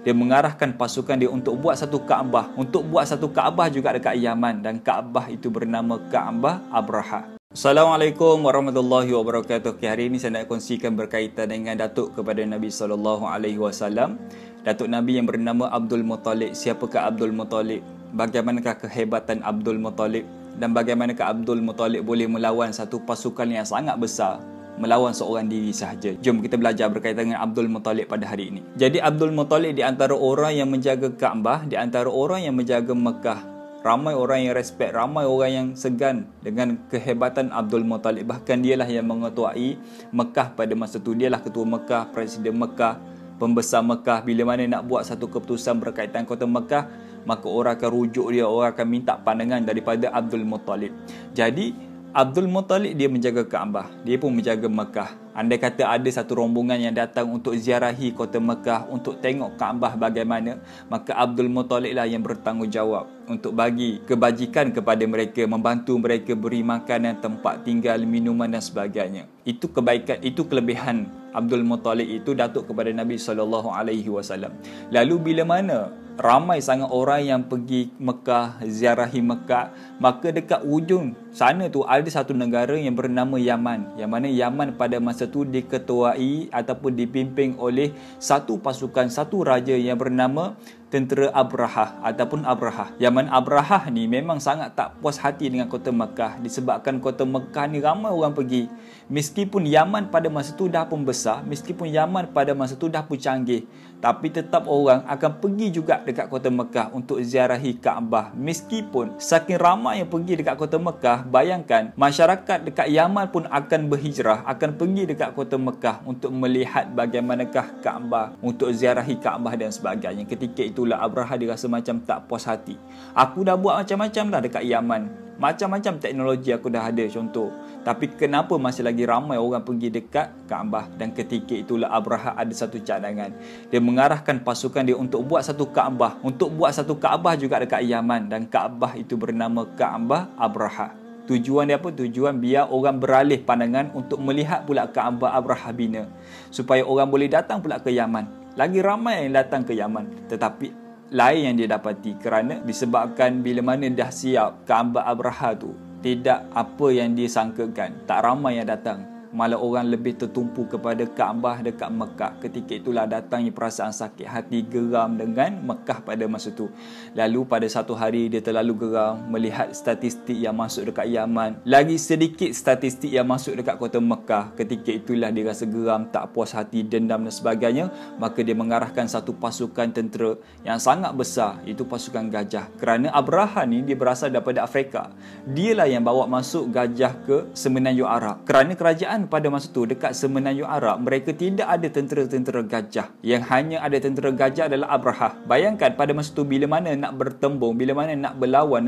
Dia mengarahkan pasukan dia untuk buat satu Kaabah. Untuk buat satu Kaabah juga dekat Yaman. Dan Kaabah itu bernama Kaabah Abraha. Assalamualaikum warahmatullahi wabarakatuh. Hari ini saya nak kongsikan berkaitan dengan datuk kepada Nabi SAW. Datuk Nabi yang bernama Abdul Muttalib. Siapakah Abdul Muttalib? Bagaimanakah kehebatan Abdul Muttalib? Dan bagaimanakah Abdul Muttalib boleh melawan satu pasukan yang sangat besar, melawan seorang diri sahaja? Jom kita belajar berkaitan dengan Abdul Muttalib pada hari ini. Jadi Abdul Muttalib di antara orang yang menjaga Kaabah, di antara orang yang menjaga Mekah. Ramai orang yang respect, ramai orang yang segan dengan kehebatan Abdul Muttalib. Bahkan dialah yang mengetuai Mekah pada masa itu. Dialah ketua Mekah, presiden Mekah, pembesar Mekah. Bila mana nak buat satu keputusan berkaitan kota Mekah, maka orang akan rujuk dia, orang akan minta pandangan daripada Abdul Muttalib. Jadi Abdul Muttalib dia menjaga Kaabah, dia pun menjaga Mekah. Andai kata ada satu rombongan yang datang untuk ziarahi kota Mekah, untuk tengok Kaabah bagaimana, maka Abdul Muttalib lah yang bertanggungjawab untuk bagi kebajikan kepada mereka, membantu mereka, beri makanan, tempat tinggal, minuman dan sebagainya. Itu kebaikan, itu kelebihan Abdul Muttalib itu datuk kepada Nabi SAW. Lalu bila mana ramai sangat orang yang pergi Mekah, ziarahi Mekah, maka dekat ujung sana tu ada satu negara yang bernama Yaman. Yang mana Yaman pada masa tu diketuai ataupun dipimpin oleh satu pasukan, satu raja yang bernama tentera Abraha ataupun Abraha. Yaman Abraha ni memang sangat tak puas hati dengan kota Mekah, disebabkan kota Mekah ni ramai orang pergi. Meskipun Yaman pada masa tu dah pun besar, meskipun Yaman pada masa tu dah pun canggih, tapi tetap orang akan pergi juga dekat kota Mekah untuk ziarahi Kaabah. Meskipun saking ramai yang pergi dekat kota Mekah, bayangkan masyarakat dekat Yaman pun akan berhijrah, akan pergi dekat kota Mekah untuk melihat bagaimanakah Kaabah, untuk ziarahi Kaabah dan sebagainya. Ketika itulah Abraha dirasa macam tak puas hati. Aku dah buat macam-macam dah dekat Yaman, macam-macam teknologi aku dah ada contoh, tapi kenapa masih lagi ramai orang pergi dekat Kaabah? Dan ketika itulah Abraha ada satu cadangan. Dia mengarahkan pasukan dia untuk buat satu Kaabah, untuk buat satu Kaabah juga dekat Yaman. Dan Kaabah itu bernama Kaabah Abraha. Tujuan dia apa? Tujuan biar orang beralih pandangan untuk melihat pula Kaabah Abraha bina, supaya orang boleh datang pula ke Yaman. Lagi ramai yang datang ke Yaman, tetapi lain yang dia dapati, kerana disebabkan bila mana dah siap Kaabah Abraha tu tidak apa yang dia sangkakan, tak ramai yang datang. Malah orang lebih tertumpu kepada Kaabah dekat Mekah. Ketika itulah datangnya perasaan sakit hati, geram dengan Mekah pada masa itu. Lalu pada satu hari dia terlalu geram melihat statistik yang masuk dekat Yaman, lagi sedikit statistik yang masuk dekat kota Mekah. Ketika itulah dia rasa geram, tak puas hati, dendam dan sebagainya. Maka dia mengarahkan satu pasukan tentera yang sangat besar, itu pasukan gajah. Kerana Abraha ni dia berasal daripada Afrika. Dialah yang bawa masuk gajah ke Semenanjung Arab. Kerana kerajaan pada masa tu dekat Semenanjung Arab, mereka tidak ada tentera-tentera gajah. Yang hanya ada tentera gajah adalah Abraha. Bayangkan pada masa tu bila mana nak bertembung, bila mana nak berlawan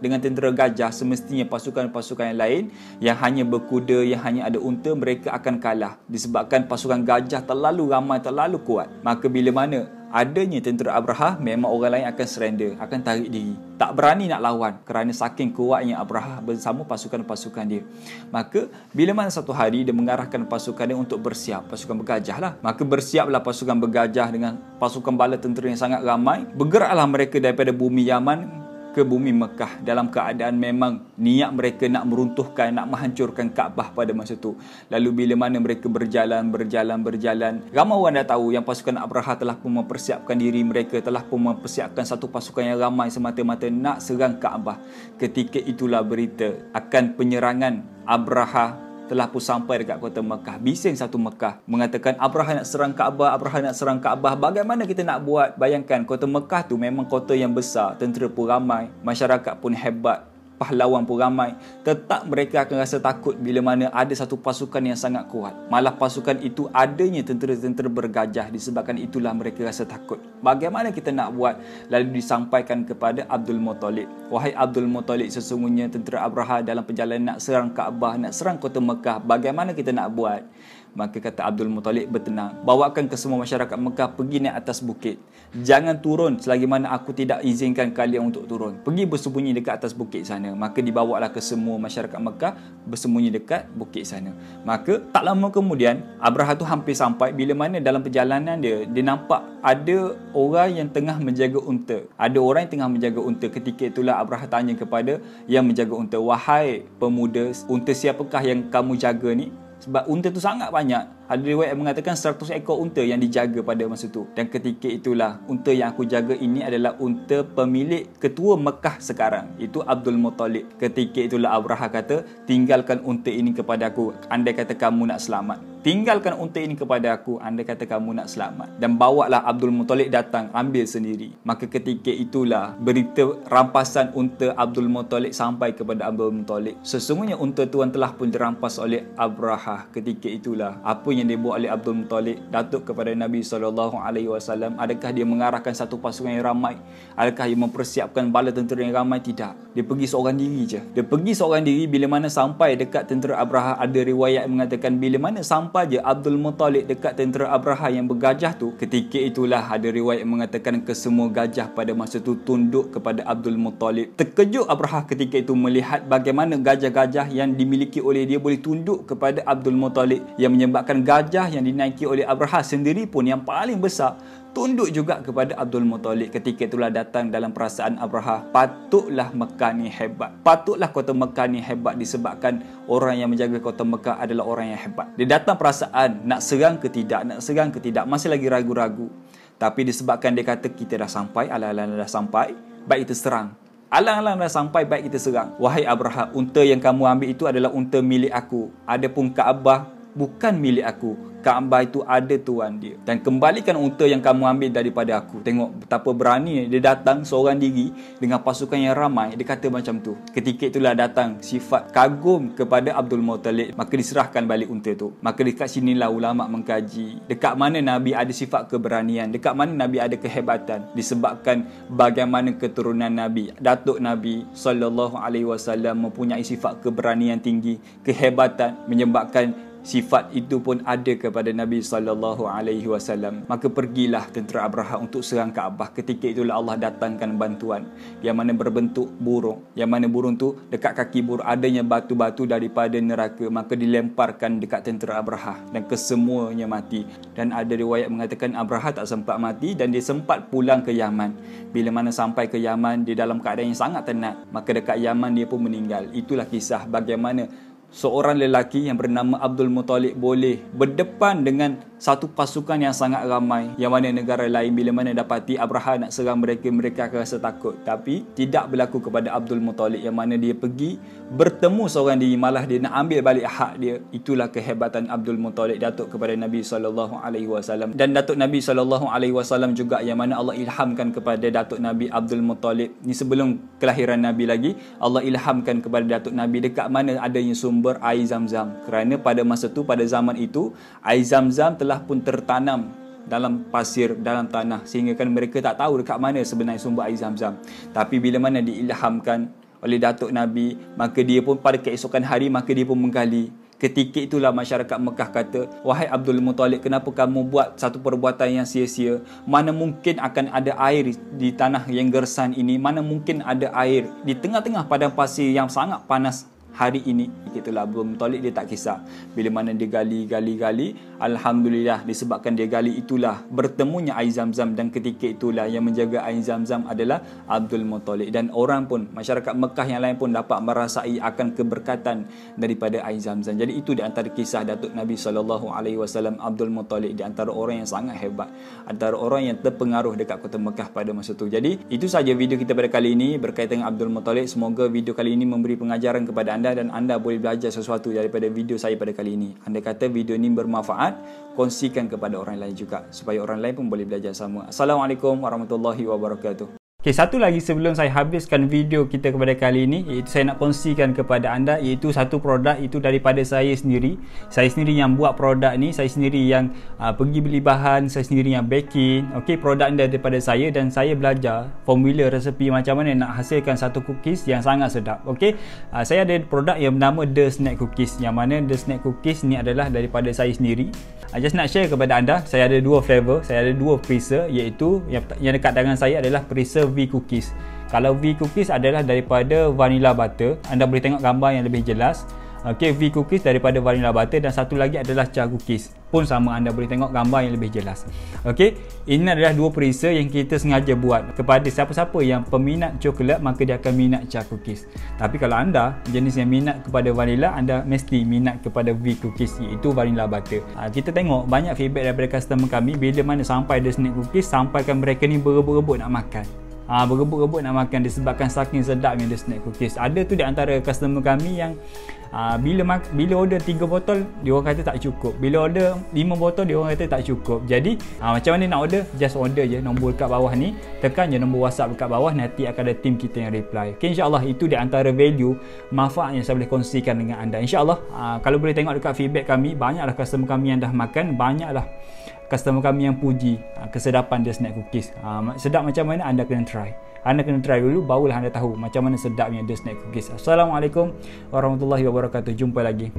dengan tentera gajah, semestinya pasukan-pasukan yang lain yang hanya berkuda, yang hanya ada unta, mereka akan kalah disebabkan pasukan gajah terlalu ramai, terlalu kuat. Maka bila mana adanya tentera Abraha, memang orang lain akan surrender, akan tarik diri, tak berani nak lawan kerana saking kuatnya Abraha bersama pasukan-pasukan dia. Maka bila mana satu hari dia mengarahkan pasukan dia untuk bersiap, pasukan bergajah lah. Maka bersiaplah pasukan bergajah dengan pasukan bala tentera yang sangat ramai. Bergeraklah mereka daripada bumi Yaman ke bumi Mekah dalam keadaan memang niat mereka nak meruntuhkan, nak menghancurkan Kaabah pada masa itu. Lalu bila mana mereka berjalan, ramai orang dah tahu yang pasukan Abraha telah pun mempersiapkan diri mereka, telah pun mempersiapkan satu pasukan yang ramai semata-mata nak serang Kaabah. Ketika itulah berita akan penyerangan Abraha telah pun sampai dekat kota Mekah. Bising satu Mekah mengatakan Abraha nak serang Kaabah, Abraha nak serang Kaabah. Bagaimana kita nak buat? Bayangkan kota Mekah tu memang kota yang besar, tentera pun ramai, masyarakat pun hebat, pahlawan pun ramai. Tetap mereka akan rasa takut bila mana ada satu pasukan yang sangat kuat. Malah pasukan itu adanya tentera-tentera bergajah, disebabkan itulah mereka rasa takut. Bagaimana kita nak buat? Lalu disampaikan kepada Abdul Muttalib, wahai Abdul Muttalib, sesungguhnya tentera Abraha dalam perjalanan nak serang Kaabah, nak serang kota Mekah. Bagaimana kita nak buat? Maka kata Abdul Muttalib, bertenang, bawakan ke semua masyarakat Mekah pergi naik atas bukit. Jangan turun selagi mana aku tidak izinkan kalian untuk turun. Pergi bersembunyi dekat atas bukit sana. Maka dibawalah ke semua masyarakat Mekah bersembunyi dekat bukit sana. Maka tak lama kemudian Abraha tu hampir sampai. Bila mana dalam perjalanan dia nampak ada orang yang tengah menjaga unta. Ada orang yang tengah menjaga unta. Ketika itulah Abraha tanya kepada yang menjaga unta, wahai pemuda, unta siapakah yang kamu jaga ni? Sebab unta tu sangat banyak. Ada riwayat mengatakan 100 ekor unta yang dijaga pada masa tu. Dan ketika itulah, unta yang aku jaga ini adalah unta pemilik ketua Mekah sekarang, itu Abdul Muttalib. Ketika itulah Abraha kata, tinggalkan unta ini kepada aku, andai kata kamu nak selamat. Tinggalkan unta ini kepada aku, andai kata kamu nak selamat. Dan bawalah Abdul Muttalib datang, ambil sendiri. Maka ketika itulah berita rampasan unta Abdul Muttalib sampai kepada Abdul Muttalib. Sesungguhnya unta tuan telah pun dirampas oleh Abraha. Ketika itulah apa yang dibuat oleh Abdul Muttalib, datuk kepada Nabi SAW. Adakah dia mengarahkan satu pasukan yang ramai? Adakah dia mempersiapkan bala tentera yang ramai? Tidak. Dia pergi seorang diri je. Dia pergi seorang diri. Bila mana sampai dekat tentera Abraha, ada riwayat mengatakan bila mana sampai je Abdul Muttalib dekat tentera Abraha yang bergajah tu, ketika itulah ada riwayat mengatakan kesemua gajah pada masa tu tunduk kepada Abdul Muttalib. Terkejut Abraha ketika itu melihat bagaimana gajah-gajah yang dimiliki oleh dia boleh tunduk kepada Abdul Muttalib, yang menyebabkan gajah yang dinaiki oleh Abraha sendiri pun yang paling besar tunduk juga kepada Abdul Muttalib. Ketika itulah datang dalam perasaan Abraha, patutlah Mekah ni hebat. Patutlah kota Mekah ni hebat disebabkan orang yang menjaga kota Mekah adalah orang yang hebat. Dia datang perasaan nak serang ke tidak, nak serang ke tidak, masih lagi ragu-ragu. Tapi disebabkan dia kata kita dah sampai, alang-alang dah sampai, baik kita serang. Alang-alang dah sampai, baik kita serang. Wahai Abraha, unta yang kamu ambil itu adalah unta milik aku. Adapun Kaabah bukan milik aku. Kaabah itu ada tuan dia. Dan kembalikan unta yang kamu ambil daripada aku. Tengok betapa berani dia datang seorang diri dengan pasukan yang ramai. Dia kata macam tu. Ketika itulah datang sifat kagum kepada Abdul Muttalib. Maka diserahkan balik unta tu. Maka dekat sinilah ulama mengkaji dekat mana Nabi ada sifat keberanian, dekat mana Nabi ada kehebatan. Disebabkan bagaimana keturunan Nabi, datuk Nabi SAW mempunyai sifat keberanian tinggi, kehebatan, menyebabkan sifat itu pun ada kepada Nabi SAW. Maka pergilah tentera Abraha untuk serang Kaabah. Ketika itulah Allah datangkan bantuan yang mana berbentuk burung. Yang mana burung tu dekat kaki burung adanya batu-batu daripada neraka. Maka dilemparkan dekat tentera Abraha dan kesemuanya mati. Dan ada riwayat mengatakan Abraha tak sempat mati dan dia sempat pulang ke Yaman. Bila mana sampai ke Yaman, dia dalam keadaan yang sangat tenat. Maka dekat Yaman dia pun meninggal. Itulah kisah bagaimana seorang lelaki yang bernama Abdul Muttalib boleh berdepan dengan satu pasukan yang sangat ramai, yang mana negara lain bila mana dapati Abraha nak serang mereka, mereka akan rasa takut. Tapi tidak berlaku kepada Abdul Muttalib, yang mana dia pergi bertemu seorang diri, malah dia nak ambil balik hak dia. Itulah kehebatan Abdul Muttalib, datuk kepada Nabi SAW. Dan datuk Nabi SAW juga yang mana Allah ilhamkan kepada datuk Nabi Abdul Muttalib ni sebelum kelahiran Nabi lagi. Allah ilhamkan kepada datuk Nabi dekat mana adanya sumber air Zam-Zam. Kerana pada masa tu, pada zaman itu, air Zam-Zam telah pun tertanam dalam pasir, dalam tanah, sehingga kan mereka tak tahu dekat mana sebenarnya sumber air Zam-Zam. Tapi bila mana diilhamkan oleh datuk Nabi, maka dia pun pada keesokan hari maka dia pun menggali. Ketika itulah masyarakat Mekah kata, wahai Abdul Muttalib, kenapa kamu buat satu perbuatan yang sia-sia? Mana mungkin akan ada air di tanah yang gersan ini? Mana mungkin ada air di tengah-tengah padang pasir yang sangat panas hari ini? Itulah Abdul Muttalib, dia tak kisah. Bila mana dia gali, alhamdulillah disebabkan dia gali itulah bertemunya air Zam-Zam. Dan ketika itulah yang menjaga air Zam-Zam adalah Abdul Muttalib. Dan orang pun, masyarakat Mekah yang lain pun dapat merasai akan keberkatan daripada air Zam-Zam. Jadi itu di antara kisah datuk Nabi SAW Abdul Muttalib, di antara orang yang sangat hebat, antara orang yang terpengaruh dekat kota Mekah pada masa itu. Jadi itu saja video kita pada kali ini berkaitan dengan Abdul Muttalib. Semoga video kali ini memberi pengajaran kepada anda dan anda boleh belajar sesuatu daripada video saya pada kali ini. Anda kata video ini bermanfaat, kongsikan kepada orang lain juga supaya orang lain pun boleh belajar sama. Assalamualaikum warahmatullahi wabarakatuh. Okay, satu lagi sebelum saya habiskan video kita kepada kali ini, iaitu saya nak kongsikan kepada anda, iaitu satu produk itu daripada saya sendiri. Saya sendiri yang buat produk ni, saya sendiri yang pergi beli bahan, saya sendiri yang baking. Okay, produk ni daripada saya dan saya belajar formula resepi macam mana nak hasilkan satu cookies yang sangat sedap. Okay, saya ada produk yang bernama The Snack Cookies, yang mana The Snack Cookies ni adalah daripada saya sendiri. Just nak share kepada anda, saya ada dua flavor, saya ada dua preser, iaitu yang dekat tangan saya adalah preser V Cookies. Kalau V Cookies adalah daripada vanilla butter, anda boleh tengok gambar yang lebih jelas. Okay, V Cookies daripada vanilla butter, dan satu lagi adalah Cha Cookies, pun sama, anda boleh tengok gambar yang lebih jelas. Okay, ini adalah dua preser yang kita sengaja buat kepada siapa-siapa yang peminat coklat, maka dia akan minat Cha Cookies. Tapi kalau anda jenis yang minat kepada vanilla, anda mesti minat kepada V Cookies, iaitu vanilla butter. Kita tengok banyak feedback daripada customer kami, bila mana sampai The Snack Cookies, sampaikan mereka ni berebut-rebut nak makan. Berebut-rebut nak makan disebabkan saking sedapnya The Snack Cookies. Ada tu di antara customer kami yang bila order 3 botol, dia orang kata tak cukup. Bila order 5 botol, dia orang kata tak cukup. Jadi macam mana nak order? Just order je, nombor kat bawah ni, tekan je nombor WhatsApp kat bawah, nanti akan ada tim kita yang reply. Okay, insyaAllah itu di antara value manfaat yang saya boleh kongsikan dengan anda. InsyaAllah kalau boleh tengok dekat feedback kami, banyaklah customer kami yang dah makan, banyaklah customer kami yang puji kesedapan The Snack Cookies. Sedap macam mana, anda kena try. Anda kena try dulu, barulah anda tahu macam mana sedapnya The Snack Cookies. Assalamualaikum warahmatullahi wabarakatuh. Jumpa lagi.